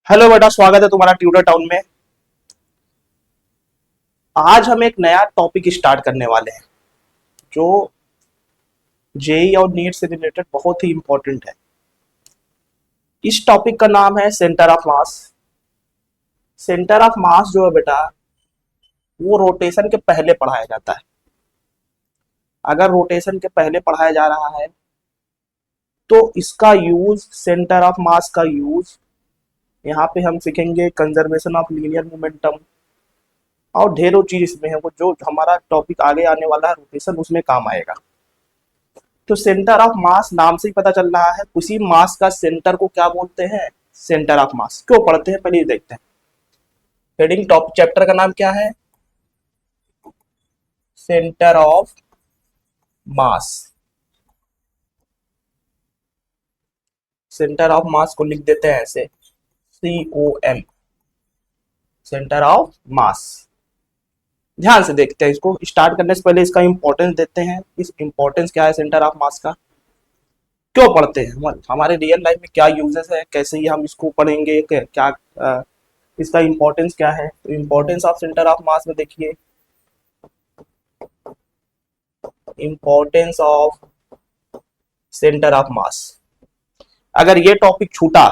Hello बेटा, स्वागत है तुम्हारा ट्यूटर टाउन में। आज हम एक नया टॉपिक स्टार्ट करने वाले हैं जो जेई और नीट से रिलेटेड बहुत ही इंपॉर्टेंट है। इस टॉपिक का नाम है centre of mass. Centre of मास जो है बेटा, वो रोटेशन के पहले पढ़ाया जाता है। अगर रोटेशन के पहले पढ़ाया जा रहा है तो इसका यूज, सेंटर ऑफ मास का यूज, यहाँ पे हम सीखेंगे कंजर्वेशन ऑफ लीनियर मोमेंटम और ढेरों चीज इसमें है वो जो हमारा टॉपिक आगे आने वाला है रोटेशन, उसमें काम आएगा। तो सेंटर ऑफ मास नाम से ही पता चल रहा है, उसी मास का सेंटर को क्या बोलते हैं? सेंटर ऑफ मास। क्यों पढ़ते हैं पहले ये देखते हैं। हेडिंग टॉप चैप्टर का नाम क्या है? Centre of mass. Centre of मास को लिख देते हैं ऐसे, COM, सेंटर ऑफ मास। ध्यान से देखते हैं इसको। स्टार्ट करने से पहले इसका इंपॉर्टेंस देते हैं। इस इंपॉर्टेंस क्या है सेंटर ऑफ मास का, क्यों पढ़ते हैं, हमारे रियल लाइफ में क्या यूजेस है, कैसे ये हम इसको पढ़ेंगे, क्या इसका इंपॉर्टेंस क्या है। तो इंपॉर्टेंस ऑफ सेंटर ऑफ मास में देखिए, इंपॉर्टेंस ऑफ सेंटर ऑफ मास। अगर ये टॉपिक छूटा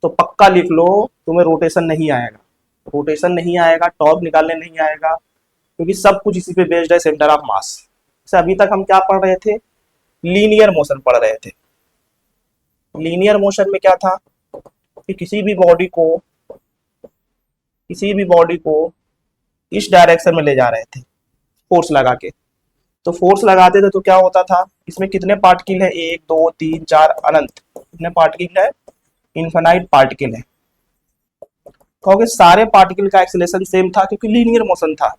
तो पक्का लिख लो, तुम्हें रोटेशन नहीं आएगा। रोटेशन नहीं आएगा, टॉप निकालने नहीं आएगा, क्योंकि सब कुछ इसी पे बेस्ड है, सेंटर ऑफ मास से। अभी तक हम क्या पढ़ रहे थे? लीनियर मोशन पढ़ रहे थे। लीनियर मोशन में क्या था कि किसी भी बॉडी को इस डायरेक्शन में ले जा रहे थे फोर्स लगा के। तो फोर्स लगाते थे तो क्या होता था, इसमें कितने पार्टिकल है? 1 2 3 4 अनंत। कितने पार्टिकल है? इनफाइनाइट पार्टिकल है। कहोगे सारे पार्टिकल का एक्सेलरेशन सेम था क्योंकि लीनियर मोशन था।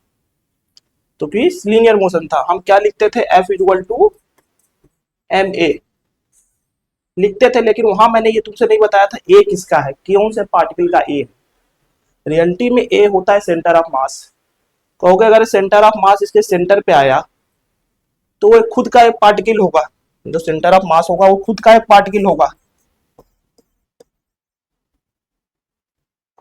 तो लीनियर मोशन था, हम क्या लिखते थे? F इक्वल टू ma लिखते थे। लेकिन वहां मैंने ये तुमसे नहीं बताया था ए किसका है, कौन से पार्टिकल का ए है। रियलिटी में ए होता है सेंटर ऑफ मास। कहोगे अगर सेंटर ऑफ मास इसके सेंटर पे आया तो वो खुद का एक पार्टिकल होगा। जो सेंटर ऑफ मास होगा वो खुद का एक पार्टिकल होगा,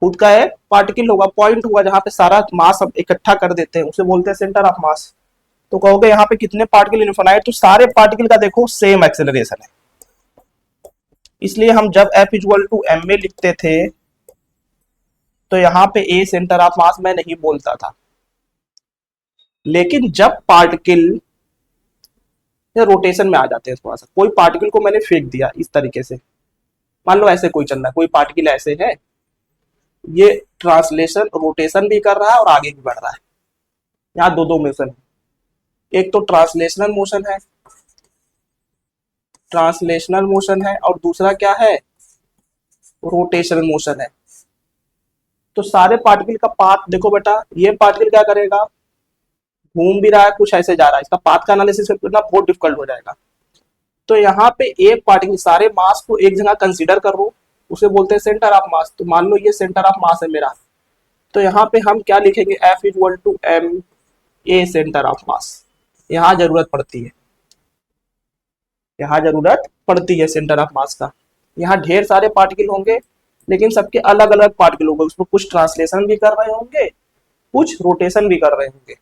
खुद का एक पार्टिकल होगा, पॉइंट होगा जहां पे सारा मास अब इकट्ठा कर देते हैं, उसे बोलते हैं सेंटर ऑफ मास। तो कहोगे यहाँ पे कितने पार्टिकल इनफाइनाइट, तो सारे पार्टिकल का देखो सेम एक्सेलरेशन है। इसलिए हम जब F इक्वल टू ma लिखते थे तो यहाँ पे ए सेंटर ऑफ मास मैं नहीं बोलता था। लेकिन जब पार्टिकल रोटेशन में आ जाते हैं, थोड़ा सा कोई पार्टिकल को मैंने फेंक दिया इस तरीके से, मान लो ऐसे कोई चल रहा है, कोई पार्टिकल ऐसे है, ये ट्रांसलेशन रोटेशन भी कर रहा है और आगे भी बढ़ रहा है। यहाँ दो मोशन है, एक तो ट्रांसलेशनल मोशन है और दूसरा क्या है? रोटेशनल मोशन है। तो सारे पार्टिकल का पाथ देखो बेटा, ये पार्टिकल क्या करेगा? घूम भी रहा है, कुछ ऐसे जा रहा है, इसका पाथ का एनालिसिस करना बहुत डिफिकल्ट हो जाएगा। तो यहाँ पे एक पार्टिकल, सारे मास को एक जगह कंसीडर कर लो, उसे बोलते हैं सेंटर ऑफ मास। तो मान लो ये सेंटर ऑफ मास है मेरा, तो यहाँ पे हम क्या लिखेंगे? F equal to m a centre of mass. यहाँ जरूरत पड़ती है, यहाँ जरूरत पड़ती है सेंटर ऑफ मास का। यहाँ ढेर सारे पार्टिकल होंगे लेकिन सबके अलग अलग पार्टिकल होंगे, उसमें कुछ ट्रांसलेशन भी कर रहे होंगे, कुछ रोटेशन भी कर रहे होंगे।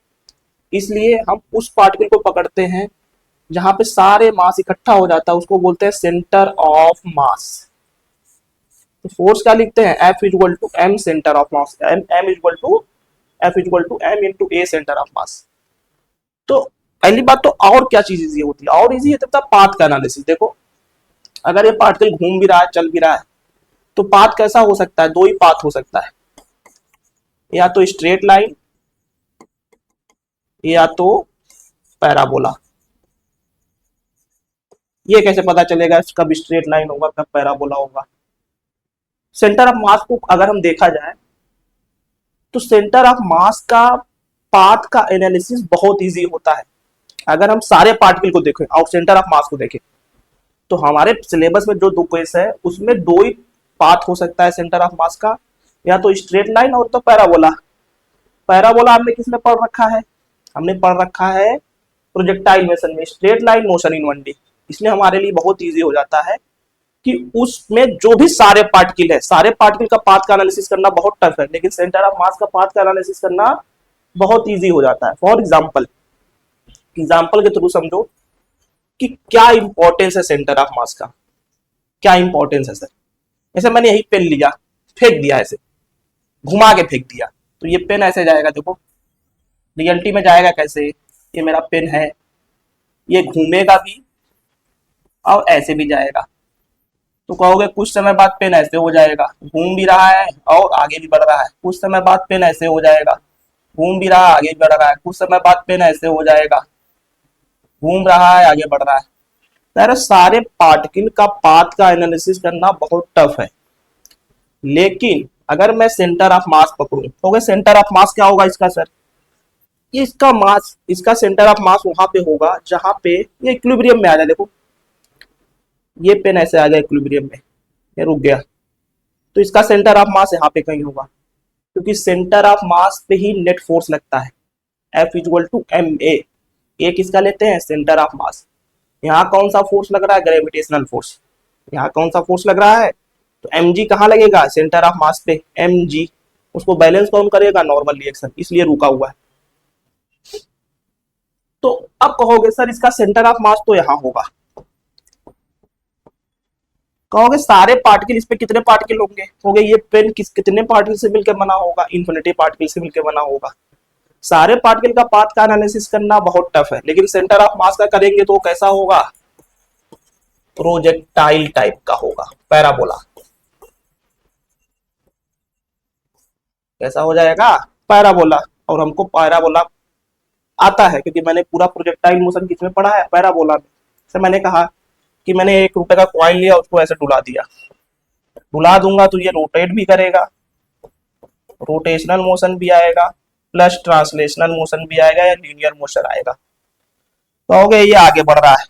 इसलिए हम उस पार्टिकल को पकड़ते हैं जहां पे सारे मास इकट्ठा हो जाता है, उसको बोलते हैं सेंटर ऑफ मास। तो फोर्स क्या लिखते हैं? F equal to m centre of mass, m equal to F equal to m into a centre of mass. तो पहली बात तो और क्या चीज इजी होती है? और इजी है तब पाथ का एनालिसिस। देखो अगर ये पार्टिकल घूम भी रहा है, चल भी रहा है, तो पाथ कैसा हो सकता है? दो ही पाथ हो सकता है, या तो स्ट्रेट लाइन या तो पैराबोला। ये कैसे पता चलेगा कब स्ट्रेट लाइन होगा कब पैराबोला होगा? सेंटर ऑफ मास को अगर हम देखा जाए तो सेंटर ऑफ मास का पाथ का एनालिसिस बहुत इजी होता है। अगर हम सारे पार्टिकल को देखें और सेंटर ऑफ मास को देखें तो हमारे सिलेबस में जो दो केस है उसमें दो ही पाथ हो सकता है सेंटर ऑफ मास का, या तो स्ट्रेट लाइन और तो पैराबोला। पैराबोला हमने किसमें पढ़ रखा है? हमने पढ़ रखा है प्रोजेक्टाइल मोशन में, straight line motion in 1D। इसलिए हमारे लिए बहुत इजी हो जाता है कि उसमें जो भी सारे पार्टिकल है, सारे पार्टिकल का पाथ का एनालिसिस करना बहुत टफ है, लेकिन सेंटर ऑफ मास का पाथ का एनालिसिस करना बहुत इजी हो जाता है। फॉर एग्जाम्पल के थ्रू समझो कि क्या इंपॉर्टेंस है सेंटर ऑफ मास का, क्या इंपॉर्टेंस है सर। जैसे मैंने यही पेन लिया, फेंक दिया, ऐसे घुमा के फेंक दिया, तो ये पेन ऐसे जाएगा, देखो रियलिटी में जाएगा कैसे, ये मेरा पेन है, ये घूमेगा भी और ऐसे भी जाएगा। तो कहोगे कुछ समय बाद पेन ऐसे हो जाएगा, घूम भी रहा है और आगे भी बढ़ रहा है, कुछ समय बाद पेन ऐसे हो जाएगा, घूम भी रहा है आगे भी बढ़ रहा है, कुछ समय बाद पेन ऐसे हो जाएगा, घूम रहा है आगे बढ़ रहा है। यार सारे पार्टिकल का पाथ का एनालिसिस करना बहुत टफ है, लेकिन अगर मैं सेंटर ऑफ मास पकड़ूं तो सेंटर ऑफ मास क्या होगा इसका सर, इसका मास, इसका सेंटर ऑफ मास वहां पे होगा जहां पे ये इक्विलिब्रियम में आ जाए। देखो ये पेन ऐसे आ गया इक्विलिब्रियम में, ये रुक गया, तो इसका सेंटर ऑफ मास यहाँ पे कहीं होगा, क्योंकि सेंटर ऑफ मास पे ही नेट फोर्स लगता है, F equal to M A किसका लेते हैं, सेंटर ऑफ मास। यहाँ कौन सा फोर्स लग रहा है, ग्रेविटेशनल फोर्स। यहाँ कौन सा फोर्स लग रहा है, तो mg कहाँ लगेगा, सेंटर ऑफ मास पे, mg उसको बैलेंस कौन करेगा, नॉर्मल रिएक्शन, इसलिए रुका हुआ है। तो अब कहोगे सर इसका सेंटर ऑफ मास तो यहाँ होगा, कहोगे सारे पार्टिकल, इस पे कितने पार्टिकल होंगे, ये पेन कितने पार्टिकल से मिलकर बना होगा, इन्फिनिटी पार्टिकल से मिलकर बना होगा। सारे पार्टिकल का पाथ का एनालिसिस करना बहुत टफ है, लेकिन सेंटर ऑफ मास का करेंगे तो कैसा होगा, प्रोजेक्टाइल टाइप का होगा, पैराबोला। कैसा हो जाएगा, पैराबोला। और हमको पैराबोला आता है क्योंकि मैंने पूरा प्रोजेक्टाइल मोशन किसमें पढ़ा है, पैराबोला में। से मैंने कहा कि मैंने 1 रुपए का कॉइन लिया, उसको ऐसे डुला दिया, डुला दूंगा तो ये रोटेट भी करेगा, रोटेशनल मोशन भी आएगा, प्लस ट्रांसलेशनल मोशन भी आएगा, या लीनियर मोशन आएगा। तो हो गया ये आगे बढ़ रहा है।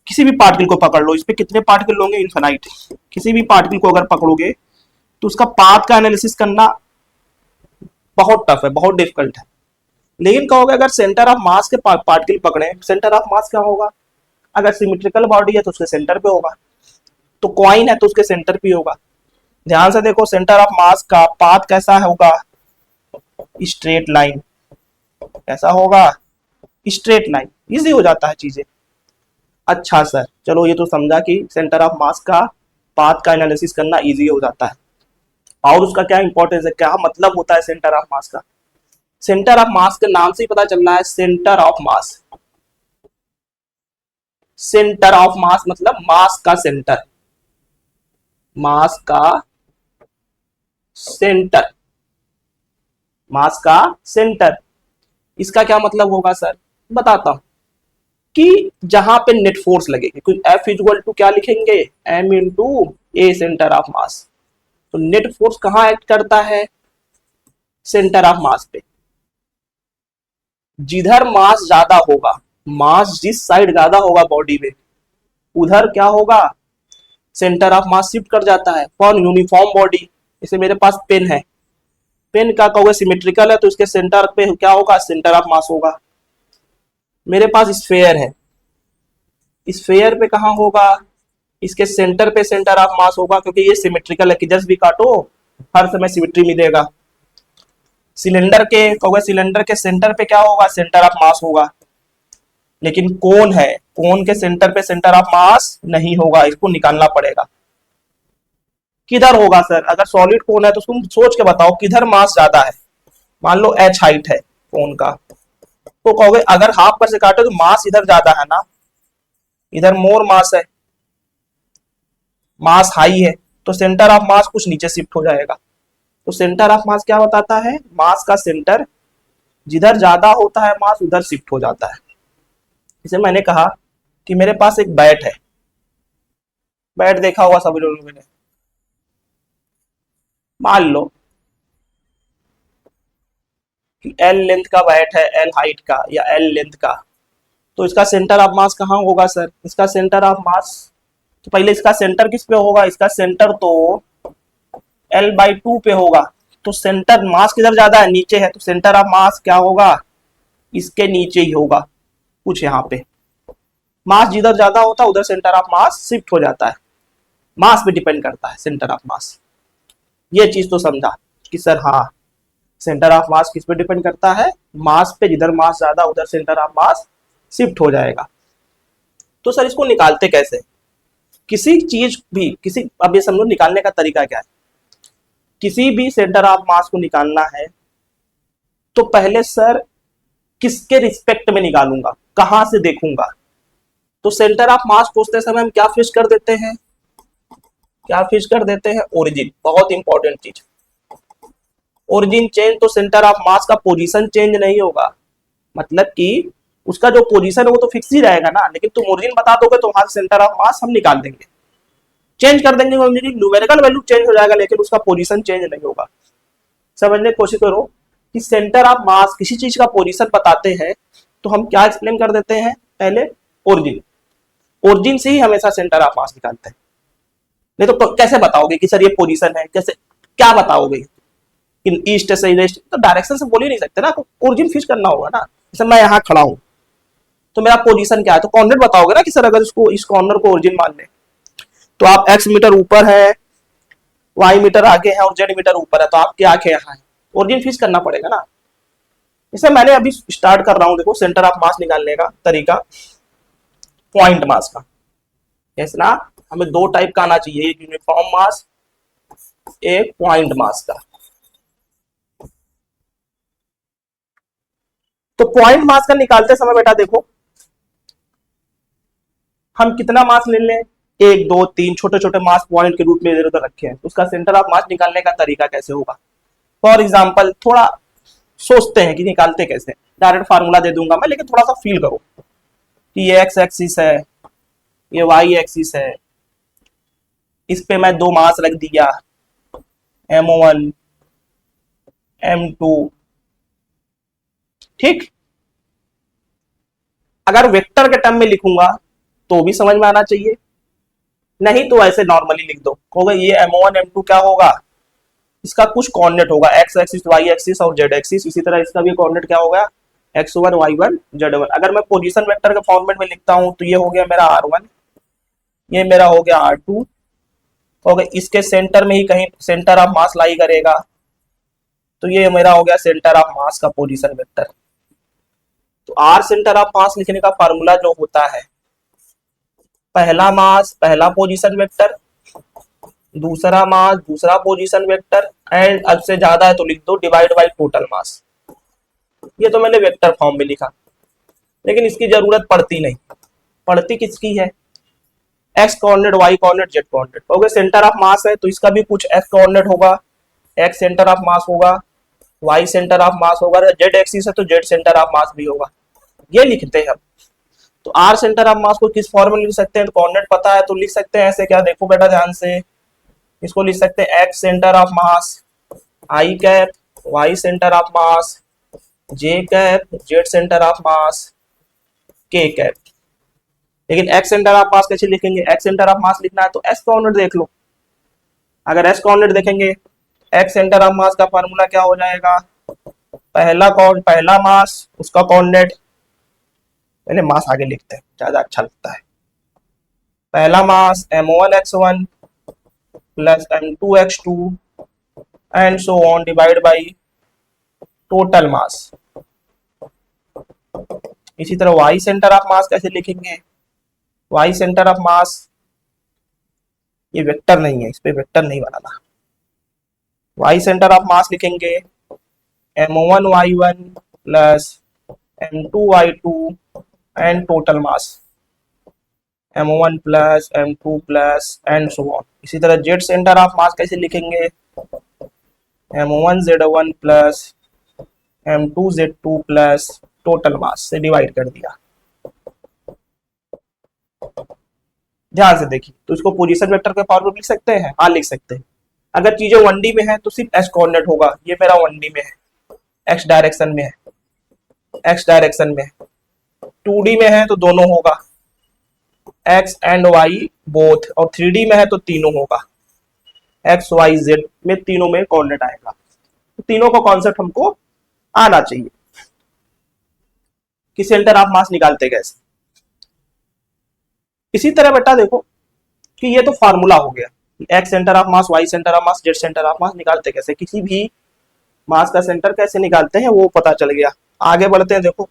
किसी भी पार्टिकल को पकड़ लो, इस पे कितने पार्टिकल होंगे, इनफिनाइट। किसी भी पार्टिकल को अगर पकड़ोगे तो उसका पाथ का एनालिसिस करना बहुत टफ है, बहुत डिफिकल्ट है। लेकिन कहोगे अगर सेंटर ऑफ मास के पार्टिकल पकड़े, सेंटर ऑफ मास क्या होगा, अगर सिमेट्रिकल बॉडी है तो उसके सेंटर पे होगा, तो कॉइन है तो उसके सेंटर पे होगा। ध्यान से देखो, सेंटर ऑफ मास का पाथ कैसा होगा, स्ट्रेट लाइन। कैसा होगा, स्ट्रेट लाइन। इजी हो जाता है चीजें। अच्छा सर चलो ये तो समझा कि सेंटर ऑफ मास का पाथ का एनालिसिस करना इजी हो जाता है, और उसका क्या इंपॉर्टेंस है, क्या मतलब होता है सेंटर ऑफ मास का। सेंटर ऑफ मास के नाम से ही पता चल रहा है, centre of mass. Centre of मास मतलब मास का सेंटर, मास का सेंटर, मास का सेंटर। इसका क्या मतलब होगा सर, बताता हूं कि जहां पे नेट फोर्स लगेगी, कुछ F इक्वल टू क्या लिखेंगे, m into A centre of mass. तो नेट फोर्स कहां एक्ट करता है, सेंटर ऑफ मास पे। जिधर मास ज्यादा होगा, मास जिस साइड ज्यादा होगा बॉडी में, उधर क्या होगा, सेंटर ऑफ मास शिफ्ट कर जाता है। फॉर यूनिफॉर्म बॉडी, जैसे मेरे पास पेन है, पेन का कहोगे सिमेट्रिकल है तो इसके सेंटर पे क्या होगा, सेंटर ऑफ मास होगा। मेरे पास स्फेयर है, स्फेयर पे कहां होगा, इसके सेंटर पे सेंटर ऑफ मास होगा, क्योंकि ये सिमेट्रिकल है, किधर भी काटो हर समय सिमेट्री मिलेगा। सिलेंडर के कहोगे, सिलेंडर के सेंटर पे क्या होगा, सेंटर ऑफ मास होगा। लेकिन कोन है, कोन के सेंटर पे सेंटर ऑफ मास नहीं होगा, इसको निकालना पड़ेगा। किधर होगा सर, अगर सॉलिड कोन है तो तुम सोच के बताओ किधर मास ज्यादा है। मान लो h हाइट है कोन का, तो कहोगे अगर हाफ पर से काटो तो मास इधर ज्यादा है ना, इधर मोर मास है, मास हाई है, तो सेंटर ऑफ मास कुछ नीचे शिफ्ट हो जाएगा। तो सेंटर ऑफ मास क्या बताता है, मास का सेंटर जिधर ज्यादा होता है मास उधर शिफ्ट हो जाता है। इसे मैंने कहा कि मेरे पास एक बैट है, बैट देखा होगा सभी लोगों ने। मान लो कि L लेंथ का बैट है, L हाइट का या L लेंथ का, तो इसका सेंटर ऑफ मास कहाँ होगा सर, इसका सेंटर ऑफ मास, तो पहले इसका सेंटर किस पे होगा, इसका सेंटर तो L/2 पे होगा। तो सेंटर मास किधर ज्यादा है, नीचे है, तो सेंटर ऑफ मास क्या होगा, इसके नीचे ही होगा, कुछ यहाँ पे। मास जिधर ज्यादा होता है उधर सेंटर ऑफ मास शिफ्ट हो जाता है। मास पे डिपेंड करता है सेंटर ऑफ मास। ये चीज तो समझा कि सर हाँ, सेंटर ऑफ मास किस पे डिपेंड करता है, मास पे। जिधर मास ज्यादा उधर सेंटर ऑफ मास शिफ्ट हो जाएगा। तो सर इसको निकालते कैसे, किसी चीज भी, किसी, अब ये समझो निकालने का तरीका क्या है। किसी भी सेंटर ऑफ मास को निकालना है तो पहले सर किसके रिस्पेक्ट में निकालूंगा, कहां से देखूंगा। तो सेंटर ऑफ मास खोजते समय हम क्या फिक्स कर देते हैं, क्या फिक्स कर देते हैं, ओरिजिन। बहुत इंपॉर्टेंट चीज, ओरिजिन चेंज तो सेंटर ऑफ मास का पोजीशन चेंज नहीं होगा, मतलब कि उसका जो पोजीशन है वो तो फिक्स ही रहेगा ना, लेकिन तुम ओरिजिन बता दोगे तो वहां सेंटर ऑफ मास हम निकाल देंगे, चेंज कर देंगे, न्यूमेरिकल वैल्यू चेंज हो जाएगा लेकिन उसका पोजीशन चेंज नहीं होगा। समझने की कोशिश करो कि सेंटर ऑफ मास किसी चीज का पोजीशन बताते हैं तो हम क्या एक्सप्लेन कर देते हैं, पहले ओरिजिन। ओरिजिन से ही हमेशा सेंटर ऑफ मास निकालते हैं। नहीं तो कैसे बताओगे कि सर ये पोजीशन है, कैसे, क्या बताओगे कि ईस्ट से वेस्ट, तो डायरेक्शन से बोल ही नहीं सकते ना, ओरिजिन फिक्स करना होगा ना। जैसे मैं यहाँ खड़ा हूं तो मेरा पोजीशन क्या है, तो कोऑर्डिनेट बताओगे ना कि सर अगर इसको, इस कॉर्नर को ओरिजिन मान ले तो आप x मीटर ऊपर है, y मीटर आगे है और z मीटर ऊपर है, तो आपकी आंखें यहाँ है, ओरिजिन फिक्स करना पड़ेगा ना। इसे मैंने अभी स्टार्ट कर रहा हूं, देखो सेंटर ऑफ मास निकालने का तरीका पॉइंट मास का। जैसे ना हमें दो टाइप का आना चाहिए, एक यूनिफॉर्म मास, एक पॉइंट मास का। तो पॉइंट मास का निकालते समय बेटा देखो, हम कितना मास ले लें, एक दो तीन छोटे छोटे मास पॉइंट के रूप में इधर उधर रखे हैं, उसका सेंटर ऑफ मास निकालने का तरीका कैसे होगा। फॉर एग्जाम्पल थोड़ा सोचते हैं कि निकालते कैसे, डायरेक्ट फार्मूला दे दूंगा मैं, लेकिन थोड़ा सा फील करो कि ये एक्स एक्सिस है, ये वाई एक्सिस है, इस पे मैं दो मास रख दिया, M1 M2, ठीक। अगर वेक्टर के टर्म में लिखूंगा तो भी समझ में आना चाहिए, नहीं तो ऐसे नॉर्मली लिख दो, होगा ये M1 M2 क्या होगा, इसका कुछ कोऑर्डिनेट होगा, एक्स एक्सिस, वाई एक्सिस और जेड एक्सिस। इसी तरह इसका भी कोऑर्डिनेट क्या होगा, x1 y1 z1। अगर मैं पोजीशन वेक्टर के फॉर्मेट में लिखता हूं तो ये हो गया मेरा r1, ये मेरा हो गया r2, हो गया इसके सेंटर में ही कहीं सेंटर ऑफ मास लाई करेगा, तो ये मेरा हो गया सेंटर ऑफ मास का पोजीशन वेक्टर। तो r सेंटर ऑफ मास लिखने का फार्मूला जो होता है, पहला मास पहला पोजीशन वेक्टर, दूसरा मास दूसरा पोजीशन वेक्टर, एंड अब से ज्यादा है तो लिख दो डिवाइड बाय टोटल मास। ये तो मैंने वेक्टर फॉर्म में लिखा, लेकिन इसकी जरूरत पड़ती नहीं। पड़ती किसकी है, X coordinate, Y coordinate, Z coordinate. हो गया सेंटर ऑफ मास है तो इसका भी कुछ एक्स कोऑर्डिनेट होगा, एक्स सेंटर ऑफ मास होगा, वाई सेंटर ऑफ मास होगा, जेड एक्सिस है तो जेड सेंटर ऑफ मास भी होगा। ये लिखते हैं हम। तो आर सेंटर ऑफ मास को किस फॉर्म में लिख सकते हैं, तो कोऑर्डिनेट पता है तो लिख सकते हैं ऐसे, क्या देखो बेटा ध्यान से, इसको लिख सकते हैं X centre of mass I cap, Y centre of mass J cap, Z centre of mass K cap. लेकिन एक्स सेंटर ऑफ मास कैसे लिखेंगे, एक्स सेंटर ऑफ मास लिखना है तो एस कोऑर्डिनेट देख लो। अगर एस कोऑर्डिनेट देखेंगे, एक्स सेंटर ऑफ मास का फार्मूला क्या हो जाएगा, पहला मास उसका कोऑर्डिनेट, पहले मास आगे लिखते हैं ज्यादा अच्छा लगता है। पहला मास m1x1 plus m2x2 and so on divide by total मास। इसी तरह वाई सेंटर ऑफ मास कैसे लिखेंगे, वाई सेंटर ऑफ मास, ये वेक्टर नहीं है, इस पे वेक्टर नहीं बनाना। वाई सेंटर ऑफ मास लिखेंगे m1y1 plus m2y2 and total mass m1 plus m2 plus and so on. इसी तरह जेड सेंटर ऑफ मास कैसे लिखेंगे, m1z1 plus m2z2 plus total मास से डिवाइड कर दिया। ध्यान से देखिए, तो इसको पोजीशन वेक्टर के फॉर्म में लिख सकते हैं, हाँ लिख सकते हैं। अगर चीजें 1D में है तो सिर्फ एस कोऑर्डिनेट होगा, ये मेरा 1D में है, एक्स डायरेक्शन में है, एक्स डायरेक्शन में है। 2D में है तो दोनों होगा, एक्स एंड वाई बोथ, और 3D में है तो तीनों होगा, एक्स वाई जेड में तीनों में कोऑर्डिनेट आएगा। तो तीनों का कॉन्सेप्ट हमको आना चाहिए कि सेंटर ऑफ मास निकालते कैसे। इसी तरह बेटा देखो, कि ये तो फार्मूला हो गया, X centre of mass, Y centre of mass, Z centre of mass निकालते कैसे, किसी भी मास का सेंटर कैसे निकालते हैं वो पता चल गया। आगे बढ़ते हैं। देखो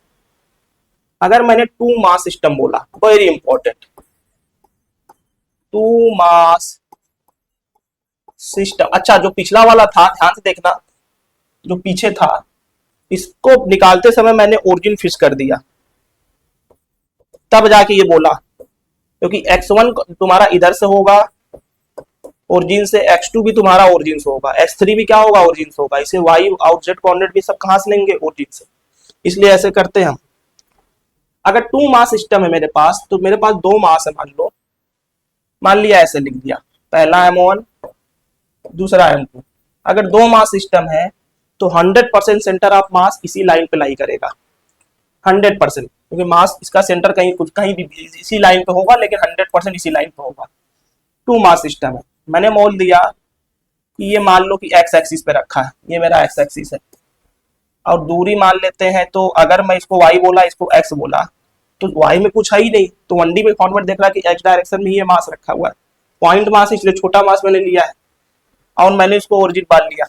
अगर मैंने टू मास सिस्टम बोला, very important, two mass system. अच्छा जो पिछला वाला था ध्यान से देखना, जो पीछे था इसको निकालते समय मैंने ओरिजिन फिक्स कर दिया, तब जाके ये बोला, क्योंकि x1 तुम्हारा इधर से होगा ओरिजिन से, x2 भी तुम्हारा ओरिजिन से होगा, x3 भी क्या होगा ओरिजिन से होगा, इसे y और z कोऑर्डिनेट भी सब कहां से लेंगे ओरिजिन से, इसलिए ऐसे करते हैं हम। अगर टू मास सिस्टम है मेरे पास, तो मेरे पास दो मास है, मान लो, मान लिया ऐसे लिख दिया, पहला m1 दूसरा m2। अगर दो मास सिस्टम है तो 100% सेंटर ऑफ मास इसी लाइन पे लाई करेगा, 100%, क्योंकि मास इसका सेंटर कहीं कुछ कहीं भी इसी लाइन पे होगा, लेकिन 100% इसी लाइन पे होगा। टू मास सिस्टम है, मैंने मोल दिया कि ये मान लो कि एक्स एक्सिस पे रखा है, ये मेरा एक्स एक्सिस है, और दूरी मान लेते हैं, तो अगर मैं इसको वाई बोला इसको एक्स बोला तो वाई में कुछ है ही नहीं, तो 1D में फॉर्मेट देख रहा है कि एक्स डायरेक्शन में ये मास रखा हुआ है, पॉइंट मास इसलिए छोटा मास मैंने लिया है, और मैंने इसको ओरिजिन मान लिया,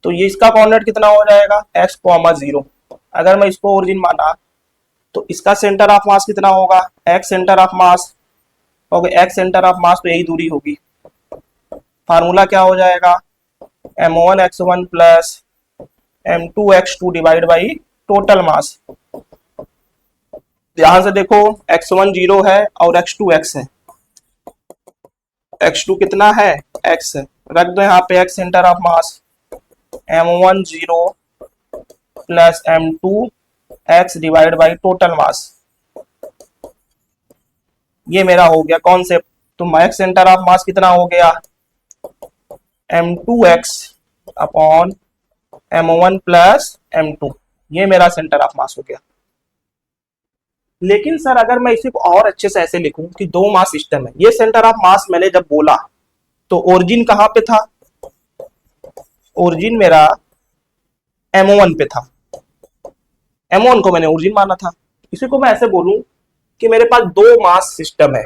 तो ये इसका कोऑर्डिनेट कितना हो जाएगा x, 0। अगर मैं इसको ओरिजिन माना तो इसका सेंटर ऑफ मास कितना होगा, x सेंटर ऑफ मास होगा, x सेंटर ऑफ मास तो यही दूरी होगी, फार्मूला क्या हो जाएगा m1x1 plus m2x2 divide by total मास। ध्यान से देखो x1 0 है और x2 x है, x2 कितना है x है, रख दो यहाँ पे x centre of mass m1 0 plus m2 x divide by total मास, ये मेरा हो गया कॉन्सेप्ट। तो x सेंटर ऑफ मास कितना हो गया m2x upon m1 plus m2, ये मेरा सेंटर ऑफ मास हो गया। लेकिन सर अगर मैं इसे को और अच्छे से ऐसे लिखूं कि दो मास सिस्टम है, ये सेंटर ऑफ मास मैंने जब बोला तो ओरिजिन कहां पे था, ओरिजिन मेरा M1 पे था, M1 को मैंने ओरिजिन माना था। इसी को मैं ऐसे बोलूं कि मेरे पास दो मास सिस्टम है,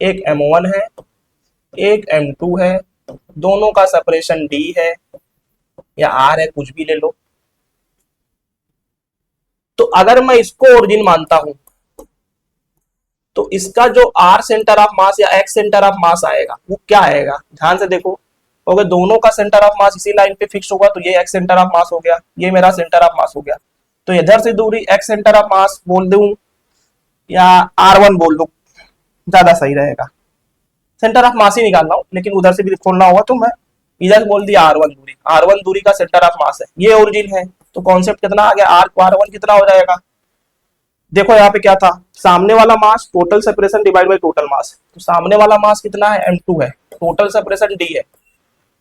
एक M1 है एक M2 है, दोनों का सेपरेशन D है या R है, कुछ भी ले लो। तो अगर मैं इसको ओरिजिन मानता हूं तो इसका जो R सेंटर ऑफ मास या X सेंटर ऑफ मास आएगा वो क्या आएगा, ध्यान से देखो, अगर दोनों का सेंटर ऑफ मास इसी लाइन पे फिक्स होगा तो ये एक्स सेंटर ऑफ मास हो गया, ये मेरा सेंटर ऑफ मास हो गया। तो इधर से दूरी एक्स सेंटर ऑफ मास बोल दूं या r1 बोल दूं, ज्यादा सही रहेगा, सेंटर ऑफ मास ही निकालना हो, लेकिन उधर से भी खोलना होगा तो मैं इधर बोल दिया r1 दूरी का सेंटर ऑफ मास है, ये ओरिजिन है। तो कॉन्सेप्ट कितना आ गया, r1 कितना हो जाएगा, देखो यहाँ पे क्या था, सामने वाला mass total separation divide by total मास, तो सामने वाला मास कितना है m2 है, टोटल सेपरेशन d है,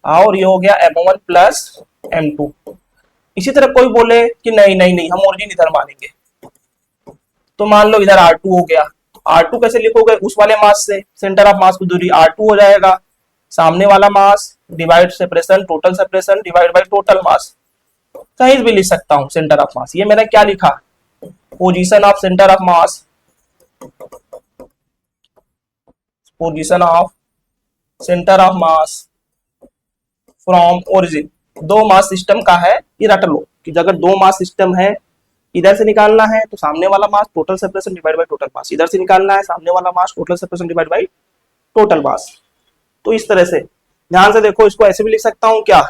और ये हो गया m1 प्लस m2। इसी तरह कोई बोले कि नहीं नहीं नहीं हम ओरिजिन इधर मानेंगे, तो मान लो इधर r2 हो गया, r2 कैसे लिखोगे, उस वाले मास से सेंटर ऑफ मास की दूरी r2 हो जाएगा, सामने वाला mass divide separation total separation divide by total मास, कहीं भी लिख सकता हूं सेंटर ऑफ मास। ये मैंने क्या लिखा, position of centre of mass, position of centre of mass from origin. दो मास सिस्टम का है, ये रट लो कि अगर दो मास सिस्टम है, इधर से निकालना है तो सामने वाला mass total separation divide by total mass, इधर से निकालना है सामने वाला mass total separation divide by total mass. तो इस तरह से ध्यान से देखो, इसको ऐसे भी लिख सकता हूं क्या,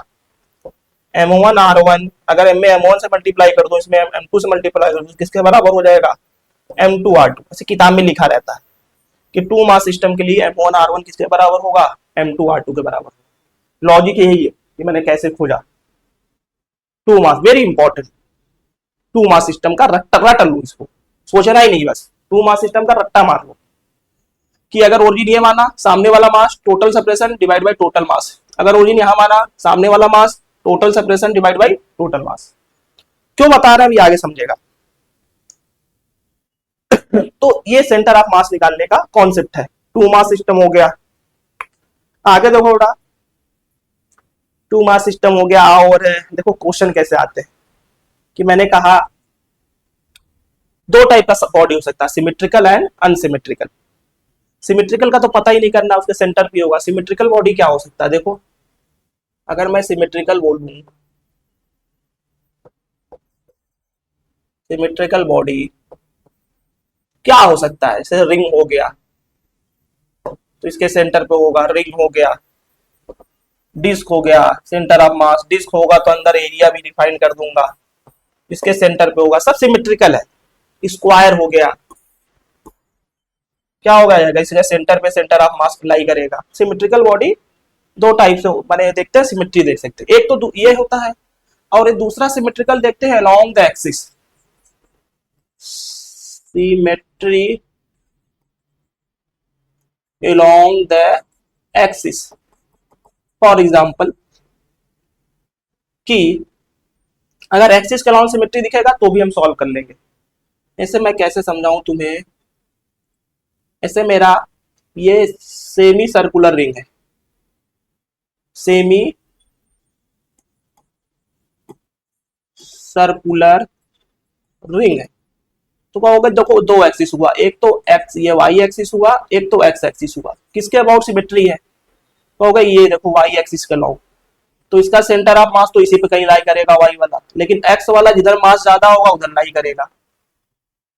m1 r1, अगर m में m1 से मल्टीप्लाई कर दो, इसमें m2 से मल्टीप्लाई कर दो, किसके बराबर हो जाएगा m2 r2। ऐसे किताब में लिखा रहता है कि टू मास सिस्टम के लिए m1 r1 किसके बराबर होगा, m2 r2 के बराबर। लॉजिक यही है कि मैंने कैसे खोजा, two mass, very important, two mass system का रट्टा लो, इसको सोचना ही नहीं, बस टू मास सिस्टम का रट्टा मार लो कि अगर ओरिजिन ये माना सामने वाला mass total separation divide by total mass, अगर ओरिजिन यहां माना सामने वाला mass total separation divide by total mass. क्यों बता रहे हैं अभी आगे समझेगा। तो ये सेंटर ऑफ मास निकालने का कॉन्सेप्ट है, टू मास सिस्टम हो गया। आगे देखो बेटा, टू मास सिस्टम हो गया, और देखो क्वेश्चन कैसे आते हैं कि मैंने कहा दो टाइप का बॉडी हो सकता है, सिमेट्रिकल एंड अनसिमेट्रिकल। सिमेट्रिकल का तो पता ही नहीं करना, उसके सेंटर पे होगा। सिमेट्रिकल बॉडी क्या हो सकता है, देखो अगर मैं सिमेट्रिकल बोलूं, सिमेट्रिकल बॉडी क्या हो सकता है, जैसे रिंग हो गया तो इसके सेंटर पे होगा, रिंग हो गया, डिस्क हो गया, सेंटर ऑफ मास, डिस्क होगा तो अंदर एरिया भी डिफाइन कर दूंगा, इसके सेंटर पे होगा, सब सिमेट्रिकल है। स्क्वायर हो गया, क्या होगा जाएगा, इसके सेंटर पे सेंटर ऑफ मास लाई करेगा। सिमेट्रिकल बॉडी दो टाइप से मैंने देखते हैं, सिमेट्री देख सकते हैं, एक तो ये होता है और एक दूसरा सिमेट्रिकल देखते हैं along the axis. Symmetry along the axis, for example कि अगर एक्सिस के अलॉन्ग सिमेट्री दिखेगा तो भी हम सॉल्व कर लेंगे। ऐसे मैं कैसे समझाऊं तुम्हें, ऐसे मेरा ये सेमी सर्कुलर रिंग है, सेमी सर्कुलर रिंग है, तो क्या होगा, देखो दो एक्सिस हुआ, एक तो एक्स ये वाई एक्सिस हुआ, एक तो एक्स एक्सिस हुआ, किसके अबाउट सिमेट्री है, तो होगा ये देखो वाई एक्सिस के अलाउ, तो इसका सेंटर ऑफ मास तो इसी पे कहीं लाई करेगा वाई वाला, लेकिन एक्स वाला जिधर मास ज्यादा होगा उधर लाई करेगा।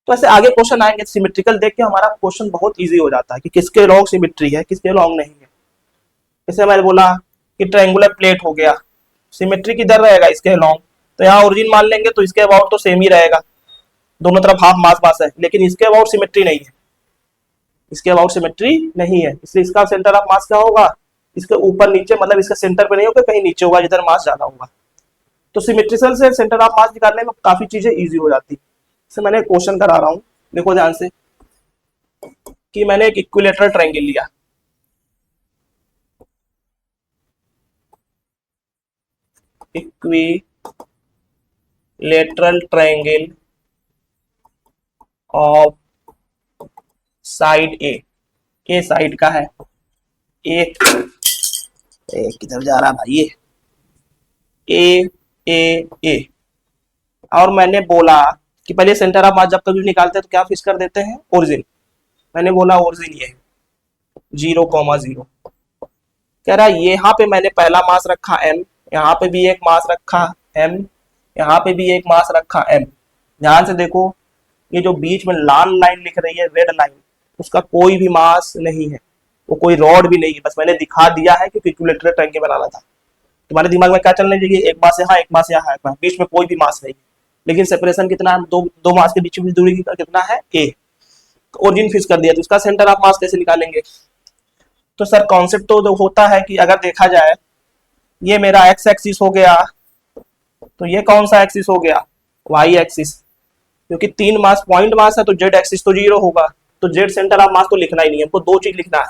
तो ऐसे आगे क्वेश्चन आएंगे सिमेट्रिकल देख के हमारा क्वेश्चन बहुत इजी हो जाता है कि किसके लॉन्ग सिमेट्री है किसके लॉन्ग नहीं है। जैसे मैंने बोला कि ट्रायंगुलर प्लेट हो गया, सिमेट्री किधर रहेगा, इसके लॉन्ग, तो यहाँ ओरिजिन मान लेंगे तो इसके अबाउट तो सेम ही रहेगा, दोनों तरफ हाफ मास मास है, लेकिन इसके अबाउट सिमेट्री नहीं है, इसके अबाउट सिमेट्री नहीं है, इसलिए इसका सेंटर ऑफ मास क्या होगा, इसके ऊपर नीचे, मतलब इसका सेंटर पे नहीं होगा, कहीं नीचे होगा जिधर मास ज्यादा होगा। तो सिमेट्रिकल से सेंटर ऑफ मास निकालने में काफी चीजें इजी हो जाती है। जैसे मैंने क्वेश्चन करा रहा हूँ, देखो ध्यान से कि मैंने एक इक्विलेटरल ट्रायंगल लिया, equilateral triangle of side A side का है, ए किधर जा रहा भाई, ए ए ए, और मैंने बोला कि पहले सेंटर ऑफ मास जब कभी निकालते हैं तो क्या फिक्स कर देते हैं, ओरिजिन। मैंने बोला ओरिजिन ये 0,0, कह रहा है यहाँ पे मैंने पहला मास रखा m, यहाँ पे भी एक मास रखा m, यहाँ पे भी एक मास रखा m। ध्यान से देखो ये जो बीच में लाल लाइन लिख रही है, रेड लाइन, उसका कोई भी मास नहीं है, वो कोई रॉड भी नहीं है, बस मैंने दिखा दिया है कि इक्विलेटरल ट्रायंगल बनाना था। तुम्हारे दिमाग में क्या चलने चाहिए, एक मास यहाँ एक मास यहाँ, एक मास बीच में कोई भी मास नहीं, लेकिन सेपरेशन कितना है, दो मास के बीच में दूरी कितना है a। ओरिजिन फिक्स कर दिया तो इसका सेंटर ऑफ मास कैसे निकालेंगे। तो सर कॉन्सेप्ट तो होता है कि अगर देखा जाए ये मेरा एक्स एक्सिस हो गया, तो ये कौन सा एक्सिस हो गया, वाई एक्सिस, क्योंकि तीन मास पॉइंट मास है तो जेड एक्सिस तो 0 होगा, तो जेड सेंटर ऑफ मास तो लिखना ही नहीं है, हमको दो चीज लिखना है,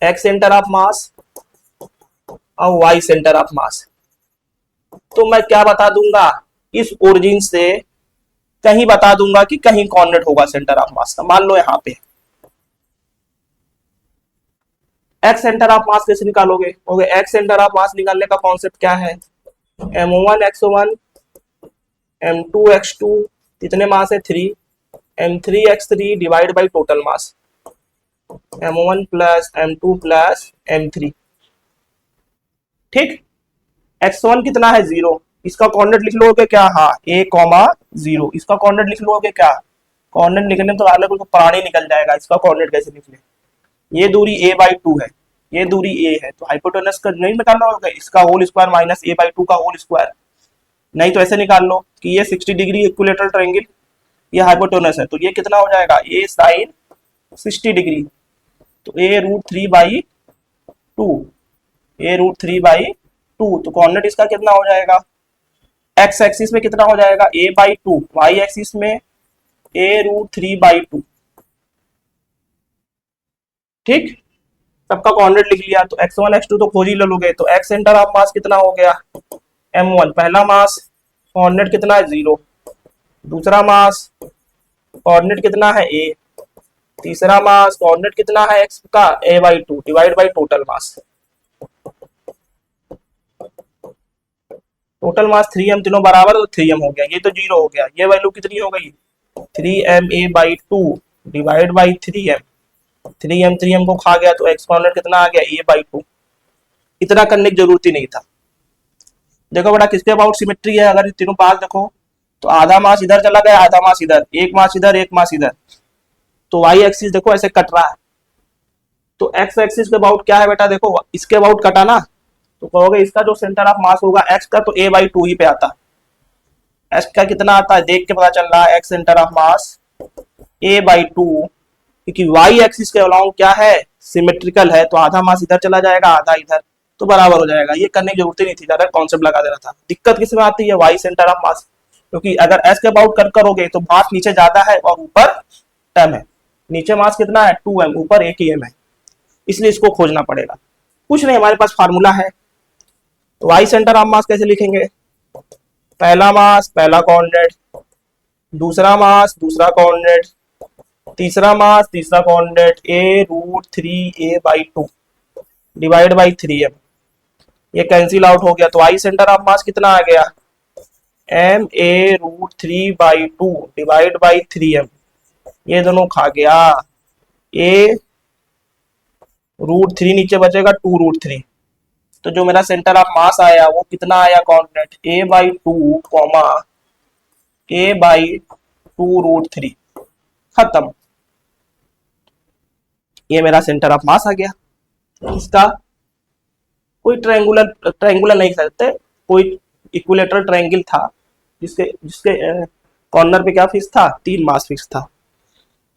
एक्स सेंटर ऑफ मास और वाई सेंटर ऑफ मास। तो मैं क्या बता दूंगा, इस ओरिजिन से कहीं बता दूंगा कि कहीं कोऑर्डिनेट होगा सेंटर ऑफ मास का, मान लो यहाँ पे एक्स सेंटर ऑफ मास कैसे निकालोगे, ओके एक्स सेंटर ऑफ मास निकालने का कॉन्सेप्ट क्या है, m1 x1 m2 x2 कितने मास है 3, m3 x3 divide by total mass, m1 plus m2 plus m3, ठीक। x1 कितना है 0, इसका कोऑर्डिनेट लिख लोगे क्या, हाँ a,0, इसका कोऑर्डिनेट लिख लोगे क्या, कोऑर्डिनेट लिखने तो अलग को प्राणी निकल जाएगा, इसका कोऑर्डिनेट कैसे लिख ले, ये दूरी a/2 है, ये दूरी a है, तो हाइपोटेनस का नहीं निकालना होगा, इसका होल स्क्वायर माइनस a/2 का होल स्क्वायर, नहीं तो ऐसे निकाल लो कि ये 60 डिग्री इक्विलेटरल ट्रायंगल, ये हाइपोटेनस है, तो ये कितना हो जाएगा a sin 60 डिग्री, तो a√3/2, a√3/2, तो कोऑर्डिनेट इसका कितना हो जाएगा, x एक्सिस में कितना हो जाएगा a/2, y एक्सिस में a√3/2, ठीक। सबका कोऑर्डिनेट लिख लिया, तो x1 x2 तो खोज ही लोगे, तो x सेंटर ऑफ मास कितना हो गया m1, पहला मास कोऑर्डिनेट कितना है 0, दूसरा मास कोऑर्डिनेट कितना है a, तीसरा मास कोऑर्डिनेट कितना है x का a/2 divide by total mass, total mass 3m, तीनों बराबर तो 3m हो गया, ये तो 0 हो गया, ये वैल्यू कितनी हो गई 3ma/2 divide by 3m, 3m को खा गया तो x कोऑर्डिनेट कितना आ गया a/2। इतना करने की जरूरत ही नहीं था। देखो बेटा किसके अबाउट सिमेट्री है, अगर तीनों पास देखो तो आधा मास इधर चला गया, आधा मास इधर, एक मास इधर, एक मास इधर, तो वाई एक्सिस देखो ऐसे कट रहा है। तो एक्स एक्सिस के अबाउट क्या है बेटा, देखो इसके अबाउट कटा ना, तो कहोगे इसका जो सेंटर ऑफ मास होगा एक्स का तो a/2 ही पे आता। एक्स का कितना आता है देख के पता चल रहा है, x centre of mass a/2, क्योंकि वाई एक्सिस के अलाउंग क्या है सिमेट्रिकल है, तो आधा मास इधर चला जाएगा, आधा इधर, तो बराबर हो जाएगा। ये करने की जरूरत ही नहीं थी, ज्यादा कॉन्सेप्ट लगा देना था। दिक्कत किसमें आती है, वाई सेंटर ऑफ मास, क्योंकि अगर एस के अबाउट कट करोगे तो मास नीचे ज्यादा है और ऊपर m है। नीचे मास कितना है 2m, ऊपर 1 ही m है, इसलिए इसको खोजना पड़ेगा। कुछ नहीं, हमारे पास फार्मूला है। तो वाई सेंटर ऑफ मास कैसे लिखेंगे, पहला मास पहला कोऑर्डिनेट, दूसरा मास दूसरा कोऑर्डिनेट, तीसरा मास तीसरा coordinate, a√3a/2 divide by 3m। ये कैंसिल आउट हो गया, तो आई सेंटर ऑफ मास कितना आ गया ma√3/2 डिवाइड बाई 3m। ये दोनों खा गया, a√3 नीचे बचेगा 2√3। तो जो मेरा सेंटर ऑफ मास आया वो कितना आया कोऑर्डिनेट a/2 कॉमा a/2√3, खत्म। ये मेरा सेंटर ऑफ मास आ गया। इसका कोई ट्रायंगुलर नहीं सकते, कोई इक्विलेटरल ट्रायंगल था जिसके जिसके कॉर्नर पे क्या फिक्स था, 3 मास फिक्स था।